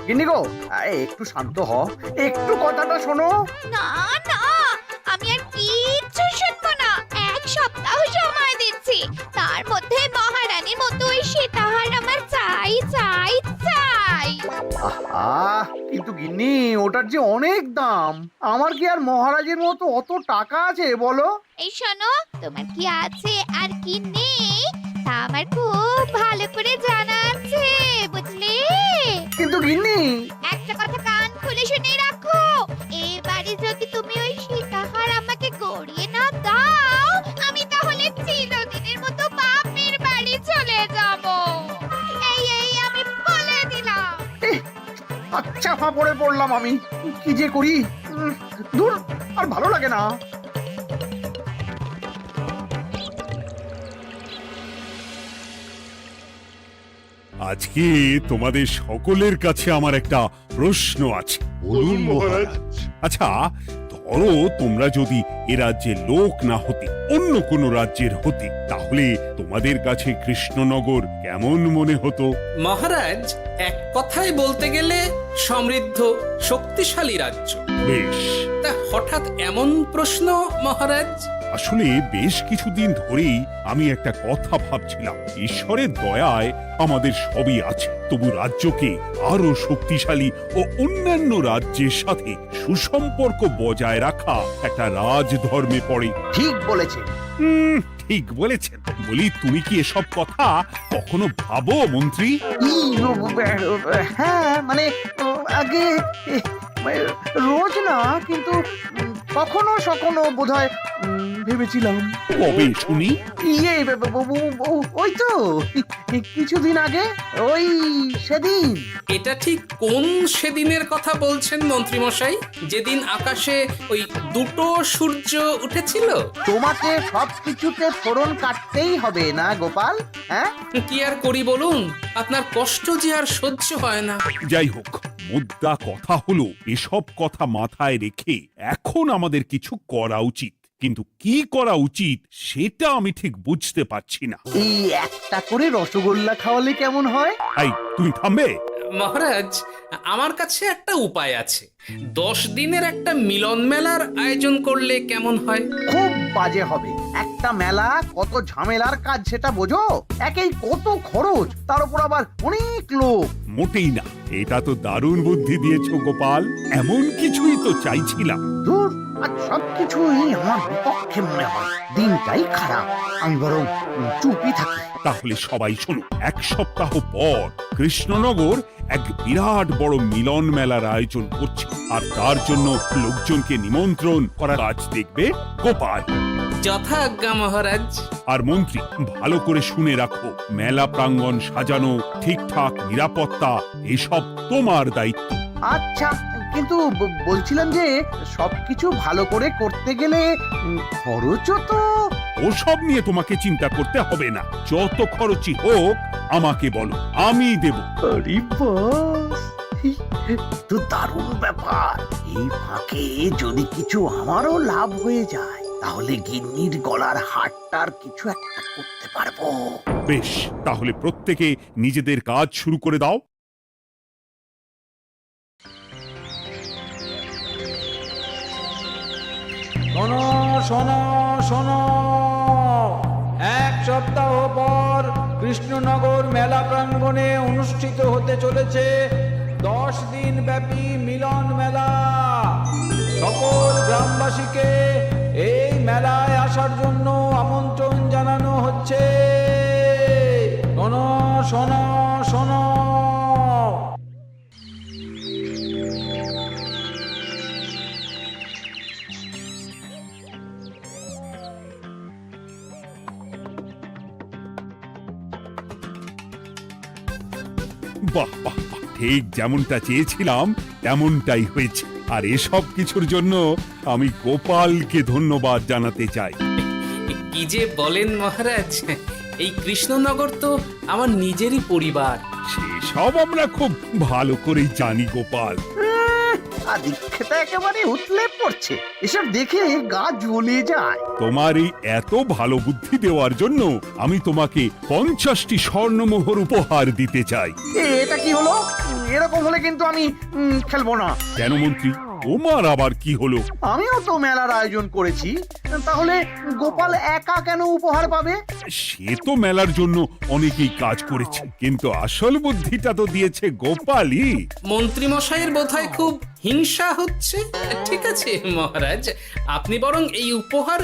গিন্নি গো, আরে একটু শান্ত হ, একটু কথাটা শোনো। না না, আমি আর কিচ্ছু শুনবো না। এক সপ্তাহ সময় দিচ্ছি, তার মধ্যে মহারানীর মতো ওই সীতাহার আমার চাই চাই চাই। আহ, কিন্তু গিন্নি ওটার যে অনেক দাম। আমার কি আর মহারাজের মতো অত টাকা আছে বলো? এই শোনো, তোমার কি আছে আর কি নেই তা আমার খুব ভালো করে জানা আছে, বুঝলে? কিন্তু গিন্নি, একটা কথা কান খুলে শুনে রাখো, এবারে যদি তুমি ওই সীতাহার আমাকে গড়িয়ে না দাও, আমি তাহলে চিরদিনের মতো বাপের বাড়ি চলে যাব। এই এই আমি বলে দিলাম। আচ্ছা পড়ে পড়লাম আমি, কি যে করি। দূর, আর ভালো লাগে না। আজকে তোমাদের সকলের কাছে আমার একটা প্রশ্ন আছে। বলুন মহারাজ। আচ্ছা, ধরো তোমরা যদি এ রাজ্যের লোক না হতে, অন্য কোনো রাজ্যের হতে, তাহলে তোমাদের কাছে কৃষ্ণনগর কেমন মনে হতো? মহারাজ, এক কথায় বলতে গেলে সমৃদ্ধ শক্তিশালী রাজ্য। বেশ, তা হঠাৎ এমন প্রশ্ন মহারাজ? আসলে বেশ কিছুদিন ধরেই আমি একটা কথা ভাবছিলাম। ঈশ্বরের দয়ায় আমাদের সবই আছে, তবু রাজ্যকে আরো শক্তিশালী ও অন্যান্য রাজ্যের সাথে সুসম্পর্ক বজায় রাখা একটা রাজধর্মে পড়ে। ঠিক বলেছে। ঠিক বলেছেন। বলি, তুমি কি এসব কথা কখনো ভাবো মন্ত্রী? হ্যাঁ, মানে আগে রোজ না, কিন্তু কখনো সখনো বোধহয় ভেবেছিলাম। কবে শুনি? ইয়ে, ওই তো কিছুদিন আগে, ওই সেদিন। এটা ঠিক কোন সেদিনের কথা বলছেন মন্ত্রী মশাই? যেদিন আকাশে ওই দুটো সূর্য উঠেছিল? তোমাকে সবকিছুতে ফোড়ন কাটতেই হবে না গোপাল, হ্যাঁ? কি আর করি বলুন, আপনার কষ্ট যে আর সহ্য হয় না। যাই হোক, মুদ্রা কথা হলো, এসব কথা মাথায় রেখে এখন আমাদের কিছু করা উচিত। কিন্তু কি করা উচিত সেটা আমি ঠিক বুঝতে পারছি না। এই একটা করে রসগোল্লা খাওয়ালে কেমন হয়? এই, তুমি থামবে? মহারাজ, আমার কাছে একটা উপায় আছে। 10 দিনের একটা মিলন মেলার আয়োজন করলে কেমন হয়? খুব বাজে হবে। একটা মেলা কত ঝামেলার কাজ সেটা বোঝো? একেই কত খরচ, তার উপর আবার অনেক লোক। মোটেই না, এটা তো দারুণ বুদ্ধি দিয়েছো গোপাল। এমন কিছুই তো চাইছিলাম। দূর, আর সবকিছুই আমার বিপক্ষে মনে হয়। দিনটাই খারাপ, আমি বরং চুপই থাকি। তাহলে সবাই শোনো, 1 সপ্তাহ পর কৃষ্ণনগর এক বিরাট বড় মিলন মেলার আয়োজন করছে, আর তার জন্য লোকজনকে নিমন্ত্রণ করার কাজ দেখবে গোপাল। যথা আজ্ঞা মহারাজ। আর মন্ত্রী, ভালো করে শুনে রাখো, মেলা প্রাঙ্গণ সাজানো, ঠিকঠাক নিরাপত্তা, এসব তোমার দায়িত্ব। আচ্ছা, কিন্তু বলছিলাম যে সবকিছু ভালো করে করতে গেলে খরচও তো। ওসব নিয়ে তোমাকে চিন্তা করতে হবে না। যত খরচই হোক আমাকে বলো, আমি দেব। আরে বাস, তো দারুণ ব্যাপার। এই ফাঁকে যদি কিছু আমারও লাভ হয়ে যায়, তাহলে গিন্নির গলার হারটার কিছু একটা করতে পারবো। বেশ, তাহলে প্রত্যেকে নিজেদের কাজ শুরু করে দাও। শোনো শোনো শোনো, 1 সপ্তাহ পর কৃষ্ণনগর মেলা প্রাঙ্গণে অনুষ্ঠিত হতে চলেছে 10 দিন ব্যাপী মিলন মেলা। সকল গ্রামবাসীকে এই মেলায় আসার জন্য আমন্ত্রণ জানানো হচ্ছে। শোনো শোনো শোনো। বাহ বাহ বাহ, ঠিক যেমনটা চেয়েছিলাম তেমনটাই হয়েছে। আর এসব কিছুর জন্য আমি গোপালকে ধন্যবাদ জানাতে চাই। কি যে বলেন মহারাজ, এই কৃষ্ণনগর তো আমার নিজেরই পরিবার। সেসব আমরা খুব ভালো করেই জানি গোপাল। আর দীক্ষেতা একেবারে উতলে পড়ছে। এসব দেখে গা জ্বলে যায়। তোমার এই এত ভালো বুদ্ধি দেওয়ার জন্য আমি তোমাকে 50টি স্বর্ণমোহর উপহার দিতে চাই। এটা কি হলো? এরকম হলে কিন্তু আমি খেলবো না। কেন মন্ত্রী, তোমার আবার কি হলো? আমিও তো মেলার আয়োজন করেছি, তাহলে গোপাল একা কেন উপহার পাবে? সে তো মেলার জন্য অনেকেই কাজ করেছে, কিন্তু আসল বুদ্ধিটা তো দিয়েছে গোপালই। মন্ত্রী মশাইয়ের বোধহয় খুব হিংসা হচ্ছে। ঠিক আছে মহারাজ, আপনি বরং এই উপহার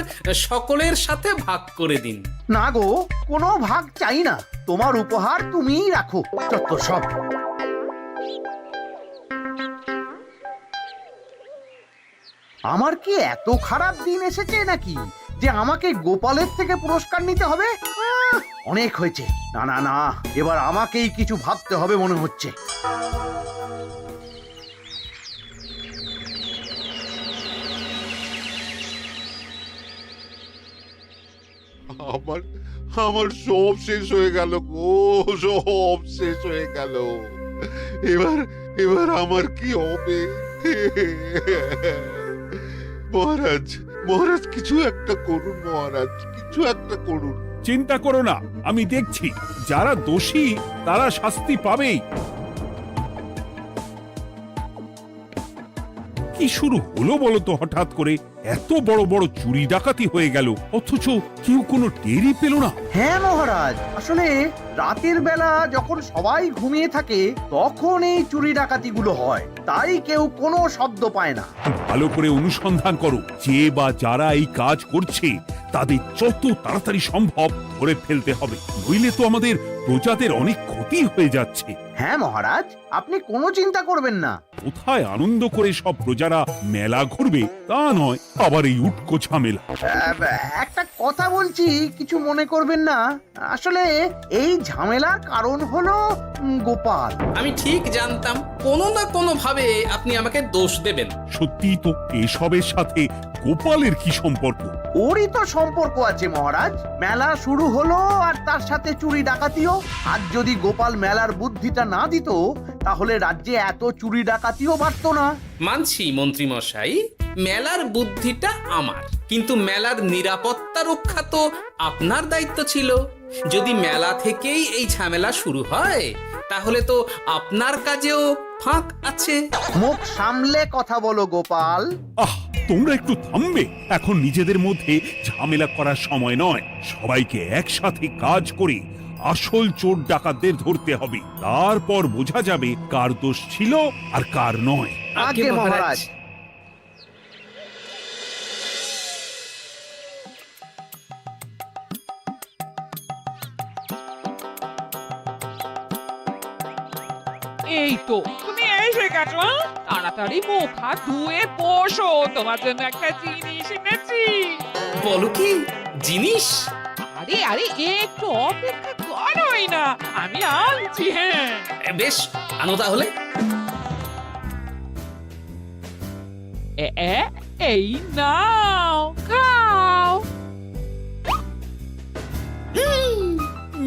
সকলের সাথে ভাগ করে দিন। না গো, কোনো ভাগ চাই না। তোমার উপহার তুমিই রাখো। যত সব। আমার কি এত খারাপ দিন এসেছে নাকি যে আমাকে গোপালের থেকে পুরস্কার নিতে হবে? অনেক হয়েছে। না না না, এবার আমাকেই কিছু ভাবতে হবে মনে হচ্ছে। আমার আমার সব শেষ হয়ে গেল গো, সব শেষ হয়ে গেল। এবার এবার আমার কি হবে? মহারাজ, মহারাজ কিছু একটা করুন, মহারাজ কিছু একটা করুন। চিন্তা করো না, আমি দেখছি। যারা দোষী তারা শাস্তি পাবেই। কি শুরু হলো বলো তো হঠাৎ করে? এত বড় বড় চুরি ডাকাতি হয়ে গেল, অথচ কেউ কোনো টেরই পেল না। হ্যাঁ মহারাজ, আসলে রাতের বেলা যখন সবাই ঘুমিয়ে থাকে তখন এই চুরি ডাকাতিগুলো হয়, তাই কেউ কোনো শব্দ পায় না। ভালো করে অনুসন্ধান করো, যে বা যারা এই কাজ করছে তাদের যত তাড়াতাড়ি সম্ভব ধরে ফেলতে হবে, নইলে তো আমাদের প্রজাদের অনেক ক্ষতি হয়ে যাচ্ছে। হ্যাঁ মহারাজ, আপনি কোনো চিন্তা করবেন না। কোথায় আনন্দ করে সব প্রজারা মেলা ঘুরবে তা নয়, আবার এই উটকো ঝামেলা। একটা কথা বলছি, কিছু মনে করবেন না। আসলে এই ঝামেলার কারণ হলো গোপাল। আমি ঠিক জানতাম কোনো না কোনো ভাবে আপনি আমাকে দোষ দেবেন। সত্যি তো, এসবের সাথে গোপালের কি সম্পর্ক? ওরই তো সম্পর্ক আছে মহারাজ। মেলা শুরু হলো আর তার সাথে চুরি ডাকাতিও। আর যদি গোপাল মেলার বুদ্ধিটা না দিত তাহলে রাজ্যে এত চুরি ডাকাতিও বাড়তো না। মানছি মন্ত্রী মশাই, মেলার বুদ্ধিটা আমার, কিন্তু মেলার নিরাপত্তা রক্ষা তো আপনার দায়িত্ব ছিল। যদি মেলা থেকেই এই ঝামেলা শুরু হয় তাহলে তো আপনার কাজেও ফাঁক আছে। মুখ সামলে কথা বলো গোপাল। আহ, তোমরা একটু থামবে? এখন নিজেদের মধ্যে ঝামেলা করার সময় নয়। সবাইকে একসাথে কাজ করে আসল চোর ডাকাতদের ধরতে হবে, তারপর বোঝা যাবে কার দোষ ছিল আর কার নয়। আগে মহারাজ। এই তো তুমি এসে গেছো। তাড়াতাড়ি মুখ হাত ধুয়ে বসো, তোমার জন্য একটা জিনিস এনেছি। বলো কি জিনিস? আরে আরে একটু অপেক্ষা করোই না, আমি আনছি। হ্যাঁ বেশ, আনো তাহলে। এই নাও, খাও।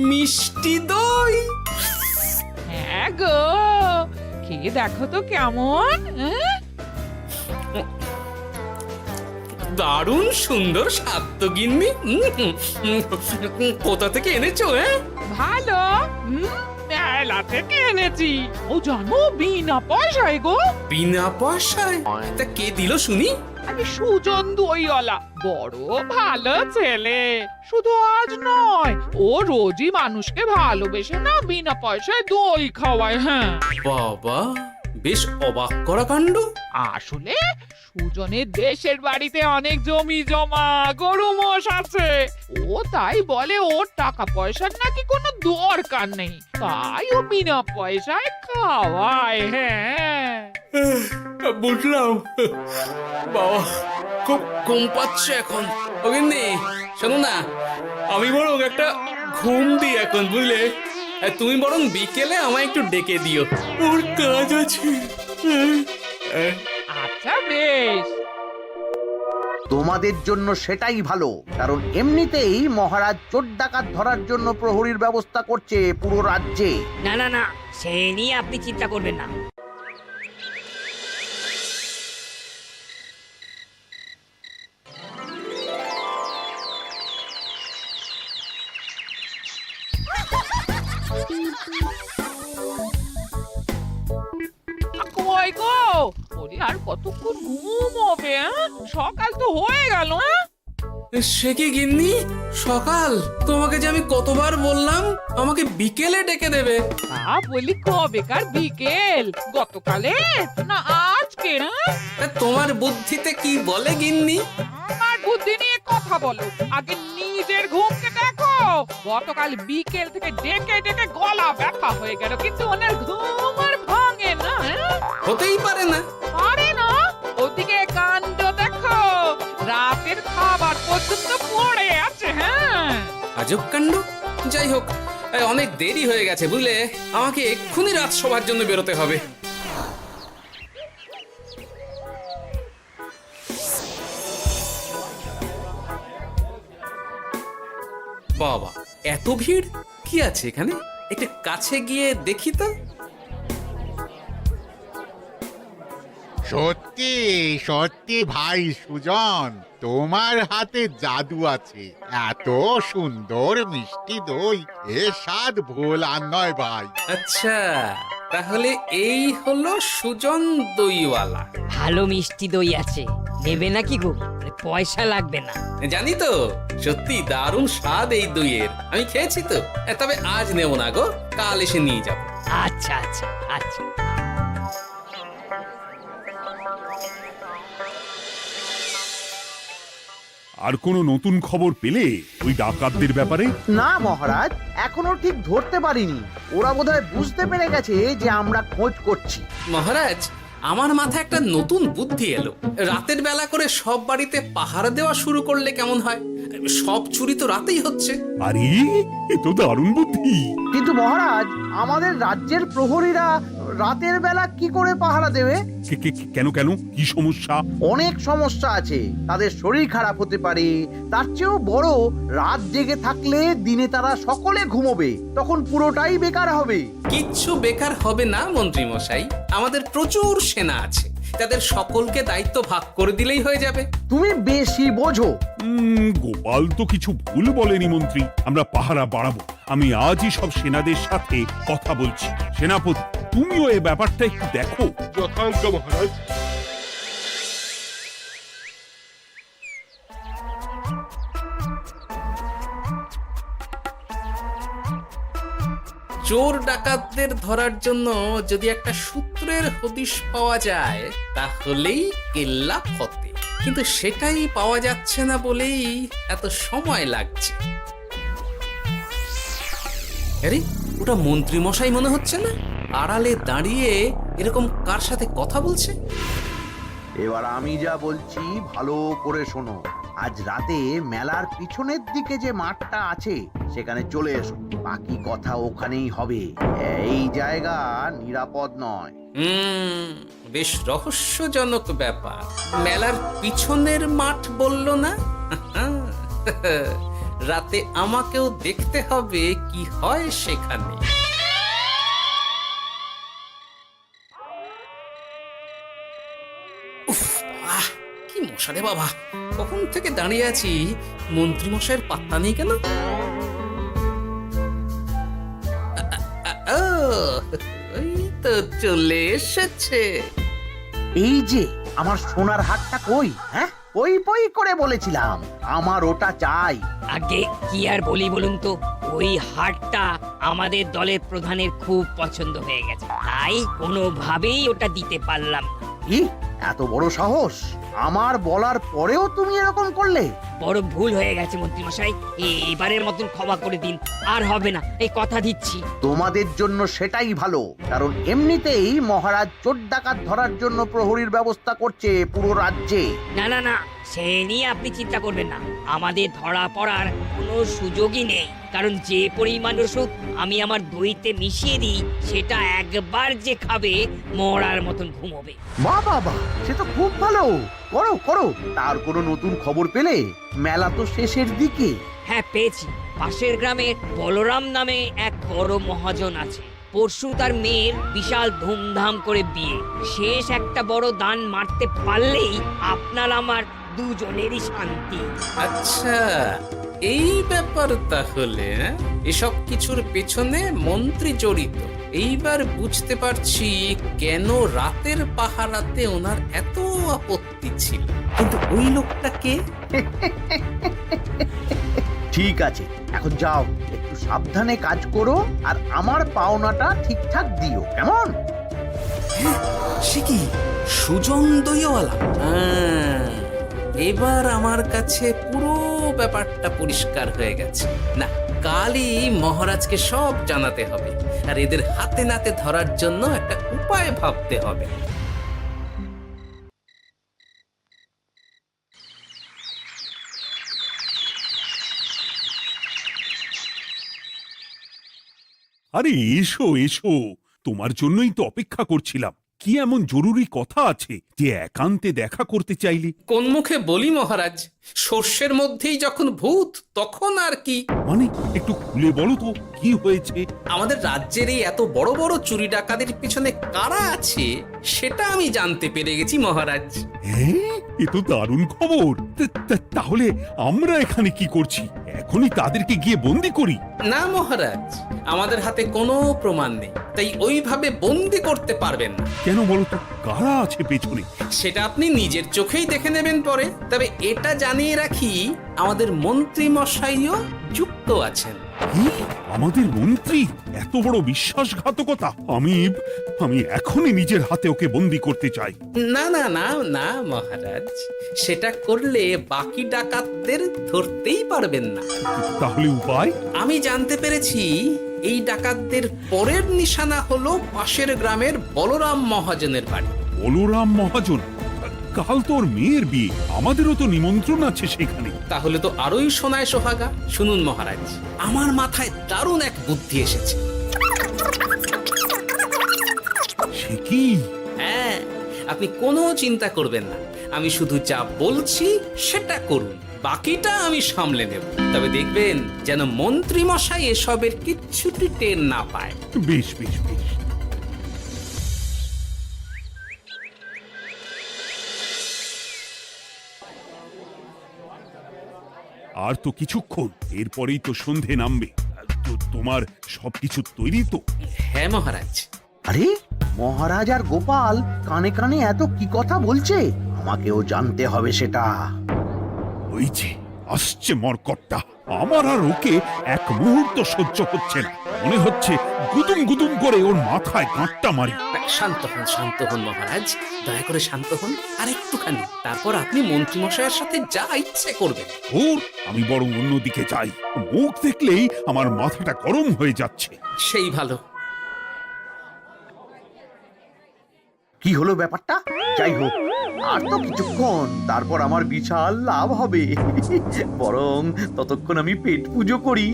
মিষ্টি দই। হ্যাঁ গো, খেয়ে দেখো তো কেমন। দারুণ সুন্দর স্বাদ তো গিন্নি। কোথা থেকে এনেছো? ভালো, মেলা থেকে এনেছি। ও জানো, বিনা পয়সায় গো। বিনা পয়সায়? তা কে দিল শুনি? আরে সুজন দইওয়ালা, বড় ভালো ছেলে। শুধু আজ নয়, ও রোজই মানুষকে ভালোবেসে না বিনা পয়সায় দই খাওয়ায়। হ্যাঁ বাবা, বেশ অবাক করা কাণ্ড। আসলে সুজনের দেশের বাড়িতে অনেক জমি জমা, গরু মোষ আছে। ও তাই বলে ওর টাকা পয়সার নাকি কোনো দরকার নেই, তাই ও বিনা পয়সায় খাওয়ায়। হ্যাঁ বুঝলাম। বাবা, খুব ঘুম পাচ্ছে এখন। ও গিন্নি, শোনো না, আমি বরং একটা ঘুম দিই এখন, বুঝলে? তুমি বরং বিকেলে আমায় একটু ডেকে দিও, ওর কাজ আছে। আচ্ছা বেশ। তোমাদের জন্য সেটাই ভালো, কারণ এমনিতেই মহারাজ চোর ডাকাত ধরার জন্য প্রহরীর ব্যবস্থা করছে পুরো রাজ্যে। না না না, সে নিয়ে আপনি চিন্তা করবেন না। কই গো ওরে আর কতক্ষণ ঘুমোবে? সকাল তো হয়ে গেল। সে কি গিন্নি, সকাল? তোমাকে যে আমি কতবার বললাম আমাকে বিকেলে ডেকে দেবে। তা বলি কবেকার বিকেল? গতকালে না আজকে? তোমার বুদ্ধিতে কি বলে গিন্নি? আমার বুদ্ধি নিয়ে কথা বলো, আগে নিজের ঘুমকে দেখো। গতকাল বিকেল থেকে ডেকে ডেকে গলা ব্যথা হয়ে গেল, কিন্তু ওনার ঘুম আর ভাঙে না। হতেই পারে না। পারে না? ওদিকে কাণ্ড দেখো, রাতের খাবার পর্যন্ত পড়ে আছে। হ্যাঁ, আজব কাণ্ড। যাই হোক, অনেক দেরি হয়ে গেছে বুঝলে, আমাকে এক্ষুনি রাজসভার জন্য বেরোতে হবে। বাবা, এত ভিড় কি আছে এখানে? একটু কাছে গিয়ে দেখি তো। সত্যি সত্যি ভাই সুজন, তোমার হাতে জাদু আছে। এত সুন্দর মিষ্টি দই, এ স্বাদ ভোলার নয় ভাই। আচ্ছা, তাহলে এই হলো সুজন দইওয়ালা। ভালো মিষ্টি দই আছে, নেবে নাকি গো? পয়সা লাগবে না। জানি তো, সত্যি দারুণ স্বাদ এই দইয়ের। আমি খেয়েছি তো। তবে আজ নেব না গো, কাল এসে নিয়ে যাব। আচ্ছা আচ্ছা আচ্ছা। আর কোনো নতুন খবর পেলে ওই ডাকাতদের ব্যাপারে? না মহারাজ, এখনো ঠিক ধরতে পারিনি। ওরা বোধহয় বুঝতে পেরে গেছে যে আমরা খোঁজ করছি। মহারাজ, আমার মাথায় একটা নতুন বুদ্ধি এলো। রাতের বেলা করে সব বাড়িতে পাহারা দেওয়া শুরু করলে কেমন হয়? সব চুরি তো রাতেই হচ্ছে। আরে, এ তো দারুণ বুদ্ধি। কিন্তু মহারাজ, আমাদের রাজ্যের প্রহরীরা রাতের বেলা কি করে পাহারা দেবে? কেন কেন, কি সমস্যা? অনেক সমস্যা আছে। তাদের শরীর খারাপ হতে পারে, তার চেয়েও বড়, রাত জেগে থাকলে দিনে তারা সকলে ঘুমোবে, তখন পুরোটাই বেকার হবে। কিচ্ছু বেকার হবে না মন্ত্রী মশাই, আমাদের প্রচুর সেনা আছে, তাদের সকলকে দায়িত্ব ভাগ করে দিলেই হয়ে যাবে। তুমি বেশি বোঝো। গোপাল তো কিছু ভুল বলেনি মন্ত্রী, আমরা পাহারা বাড়াবো। আমি আজই সব সেনাদের সাথে কথা বলছি। সেনাপতি, তুমিও এ ব্যাপারটা একটু দেখো। যথাজ্ঞা মহারাজ। চোর ডাকাতদের ধরার জন্য যদি একটা সূত্রের হদিশ পাওয়া যায় তাহলেই কেল্লা ফতে, কিন্তু সেটাই পাওয়া যাচ্ছে না বলেই এত সময় লাগছে। আরে, ওটা মন্ত্রী মশাই মনে হচ্ছে না? আড়ালে দাঁড়িয়ে এরকম কার সাথে কথা বলছে? এবার আমি যা বলছি ভালো করে শোনো। আজ রাতে মেলার পিছনের দিকে যে মাঠটা আছে সেখানে চলে এসো। বাকি কথা ওখানেই হবে। এই জায়গা নিরাপদ নয়। বেশ রহস্যজনক ব্যাপার। মেলার পিছনের মাঠ বলল না? রাতে আমাকেও দেখতে হবে কি হয় সেখানে। কি মশা রে বাবা, কখন থেকে দাঁড়িয়ে আছি, মন্ত্রী মশাইয়ের পাত্তা নেই কেন? ওই তো চলে এসেছে। এই যে আমার সোনার হাটটা কই? হ্যাঁ, ওই পই করে বলেছিলাম আমার ওটা চাই। আগে কি আর বলি বলুন তো, ওই হারটা আমাদের দলের প্রধানের খুব পছন্দ হয়ে গেছে, তাই কোনোভাবেই ওটা দিতে পারলাম না। কি এত বড় সাহস! আমার বলার পরেও তুমি এরকম করলে? বড় ভুল হয়ে গেছে মন্ত্রী মশাই, এবারের মতন ক্ষমা করে দিন, আর হবে না, এই কথা দিচ্ছি। তোমাদের জন্য সেটাই ভালো, কারণ এমনিতেই মহারাজ চোর ডাকাত ধরার জন্য প্রহরীর ব্যবস্থা করছে পুরো রাজ্যে। না না না, সে নিয়ে আপনি চিন্তা করবেন না, আমাদের ধরা পড়ার কোনো সুযোগই নেই, কারণ যে পরিমাণ ওষুধ আমি আমার দইতে মিশিয়ে দিই সেটা একবার যে খাবে মরার মতন ঘুমোবে। বাহ বাহ বাহ, সে তো খুব ভালো। করো করো। তার কোনো নতুন খবর পেলে? মেলা তো শেষের দিকে। হ্যাঁ পেয়েছি, পাশের গ্রামে বলরাম নামে এক বড় মহাজন আছে। পরশু তার মেয়ের বিশাল ধুমধাম করে বিয়ে। শেষ একটা বড় দান মারতে পারলেই আপনার আমার দুজনেরই শান্তি। আচ্ছা, এই ব্যাপার তাহলে। এসব কিছুর পেছনে মন্ত্রী জড়িত। এইবার বুঝতে পারছি কেন রাতের পাহারাতে ওনার এত আপত্তি ছিল। কিন্তু ওই লোকটা কে? ঠিক আছে, এখন যাও, একটু সাবধানে কাজ করো আর আমার পাওনাটা ঠিকঠাক দিও, কেমন? সে কি সুজন দইওয়ালা? এবার আমার কাছে পুরো ব্যাপারটা পরিষ্কার হয়ে গেছে। না, কালই মহারাজকে সব জানাতে হবে, আর এদের হাতে নাতে ধরার জন্য একটা উপায় ভাবতে হবে। আরে এসো এসো, তোমার জন্যই তো অপেক্ষা করছিলাম। কি এমন জরুরি কথা আছে যে একান্তে দেখা করতে চাইলে? কোন মুখে বলি মহারাজ, সর্ষের মধ্যেই যখন ভূত তখন আর কি। মানে একটু খুলে বলো তো কি হয়েছে? আমাদের রাজ্যের এই এত বড় বড় চুরি ডাকাতির পিছনে কারা আছে সেটা আমি জানতে পেরে গেছি মহারাজ। হ্যাঁ, এ তো দারুণ খবর। তাহলে আমরা এখানে কি করছি? এখনই তাদেরকে গিয়ে বন্দি করি? না মহারাজ, আমাদের হাতে কোনো প্রমাণ নেই, তাই ওইভাবে বন্দি করতে পারবেন না। কেন বলো তো, কারা আছে পেছনে? সেটা আপনি নিজের চোখেই দেখে নেবেন পরে। তবে এটা জানিয়ে রাখি, আমাদের মন্ত্রী মশাইও যুক্ত আছেন। কি? আমাদের মন্ত্রী? এত বড় বিশ্বাসঘাতকতা! আমি এখনই নিজের হাতে ওকে বন্দি করতে চাই। না না না না মহারাজ, সেটা করলে বাকি ডাকাতদের ধরতেই পারবেন না। তাহলে উপায়? আমি জানতে পেরেছি এই ডাকাতদের পরের নিশানা হলো পাশের গ্রামের বলরাম মহাজনের বাড়ি। বলরাম মহাজন? কাল তোর মেয়ের বিয়ে, আমাদেরও তো নিমন্ত্রণ আছে সেখানে। তাহলে তো আরোই সোনায় সোহাগা। শুনুন মহারাজ, আমার মাথায় দারুণ এক বুদ্ধি এসেছে। সে কি? হ্যাঁ, আপনি কোনো চিন্তা করবেন না, আমি শুধু যা বলছি সেটা করুন, বাকিটা আমি সামলে নেব। তবে দেখবেন যেন মন্ত্রী মশাই এসবের কিচ্ছুটি টের না পায়। বেশ বেশ বেশ। আর তো কিছুক্ষণ, এরপরেই তো সন্ধে নামবে। তোমার সবকিছু তৈরি তো? হ্যাঁ মহারাজ। আরে মহারাজ আর গোপাল কানে কানে এত কি কথা বলছে, আমাকেও জানতে হবে সেটা। ওই যে আসছে মরকটটা, আমার আর ওকে এক মুহূর্ত সহ্য হচ্ছে না। মনে হচ্ছে গুদুম গুদুম করে ওর মাথায় গাঁটটা মারি। শান্ত হন মহারাজ, দয়া করে শান্ত হন আর একটুখানি, তারপর আপনি মন্ত্রী মশাইয়ের সাথে যা ইচ্ছে করবেন। ওর আমি বরং অন্যদিকে যাই, মুখ দেখলেই আমার মাথাটা গরম হয়ে যাচ্ছে। সেই ভালো। কি হলো ব্যাপারটা? যাই হোক, আর তো কিছুক্ষণ, তারপর আমার বিশাল লাভ হবে। বরং ততক্ষণ আমি পেট পুজো করি।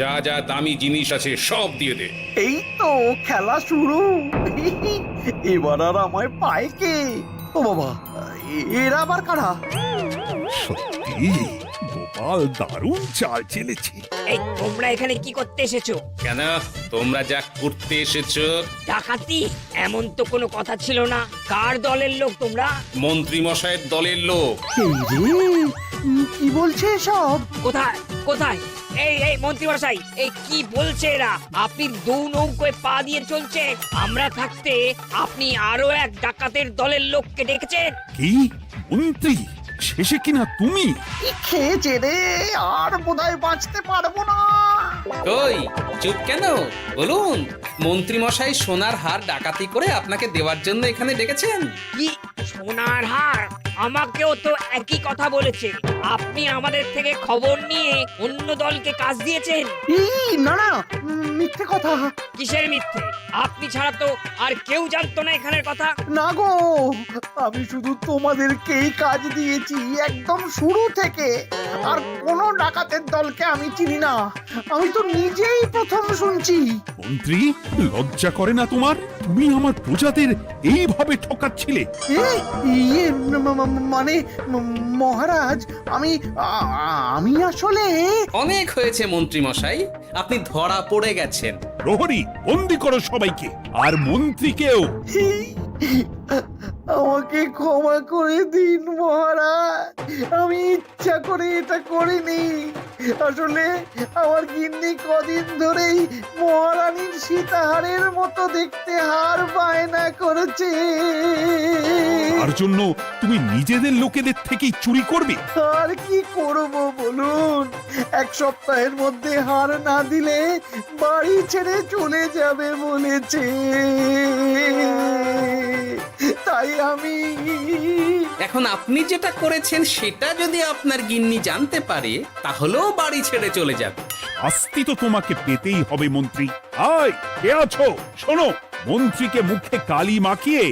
যা যা দামি জিনিস আছে সব দিয়ে দে। এই তো খেলা শুরু। এবার আর আমায় পায় কে? ও বাবা, এরা আবার কারা? সত্যি গোপাল দারুণ চাল চেলেছে। এই তোমরা এখানে কি করতে এসেছো? কেন, তোমরা যা করতে এসেছো? ডাকাতি? এমন তো কোনো কথা ছিল না। কার দলের লোক তোমরা? মন্ত্রী মশাইয়ের দলের লোক। এই রে, কি বলছে সব? কোথায় কোথায়? এই মন্ত্রী মশাই, এই কি বলছে এরা? আপনি দু নৌকোয় পা দিয়ে চলছে, আমরা থাকতে আপনি আরো এক ডাকাতের দলের লোককে ডেকেছেন। কি মন্ত্রী? শেষে কিনা তুমি? কি খেয়েছে রে, আর বোধহয় বাঁচতে পারবো না। কই, চুপ কেন? বলুন, মন্ত্রী মশাই সোনার হার ডাকাতি করে আপনাকে দেওয়ার জন্য এখানে ডেকেছেন। কি সোনার হার? আমাকেও তো একই কথা বলেছে। আপনি আমাদের থেকে খবর নিয়ে অন্য দলকে কাজ দিয়েছেন। এই না না, মিথ্যে কথা। কিসের মিথ্যে? আপনি ছাড়া তো আর কেউ জানতো না এখানের কথা। না গো, আমি শুধু তোমাদেরকেই কাজ দিয়েছি একদম শুরু থেকে। আর কোন ডাকাতের দলকে আমি চিনি না, আমি তো নিজেই প্রথম শুনছি। মন্ত্রী, লজ্জা করে না তোমার? তুমি আমার প্রজাদের এইভাবে ঠকাচ্ছিলে। ইয়ে মানে মহারাজ, আমি আসলে অনেক হয়েছে মন্ত্রী মশাই, আপনি ধরা পড়ে গেছেন। প্রহরী, বন্দি করো সবাইকে, আর মন্ত্রীকেও। আমাকে ক্ষমা করে দিন মহারাজ, আমি ইচ্ছা করে এটা করিনি। আসলে আমার গিন্নি কদিন ধরেই মহারানীর সীতাহারের মতো দেখতে হার বায়না করেছে। তার জন্য তুমি নিজেদের লোকেদের থেকেই চুরি করবে? আর কি করব বলুন, এক সপ্তাহের মধ্যে হার না দিলে বাড়ি ছেড়ে চলে যাবে বলেছে। তাই আমি এখন আপনি যেটা করেছেন সেটা যদি আপনার গিন্নি জানতে পারে তাহলেও বাড়ি ছেড়ে চলে যাবে। শাস্তি তো তোমাকে পেতেই হবে মন্ত্রী। আয়, কে আছো? শোনো, মন্ত্রীকে মুখে কালি মাখিয়ে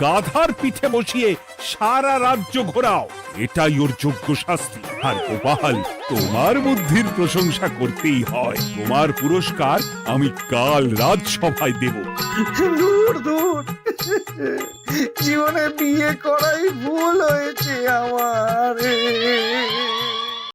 গাধার পিঠে বসিয়ে সারা রাজ্য ঘোরাও, এটাই ওর যোগ্য শাস্তি। আর গোপাল, তোমার বুদ্ধির প্রশংসা করতেই হয়। তোমার পুরস্কার আমি কাল রাজসভায় দেব। দূর দূর, জীবনে বিয়ে করাই ভুল হয়েছে আমার।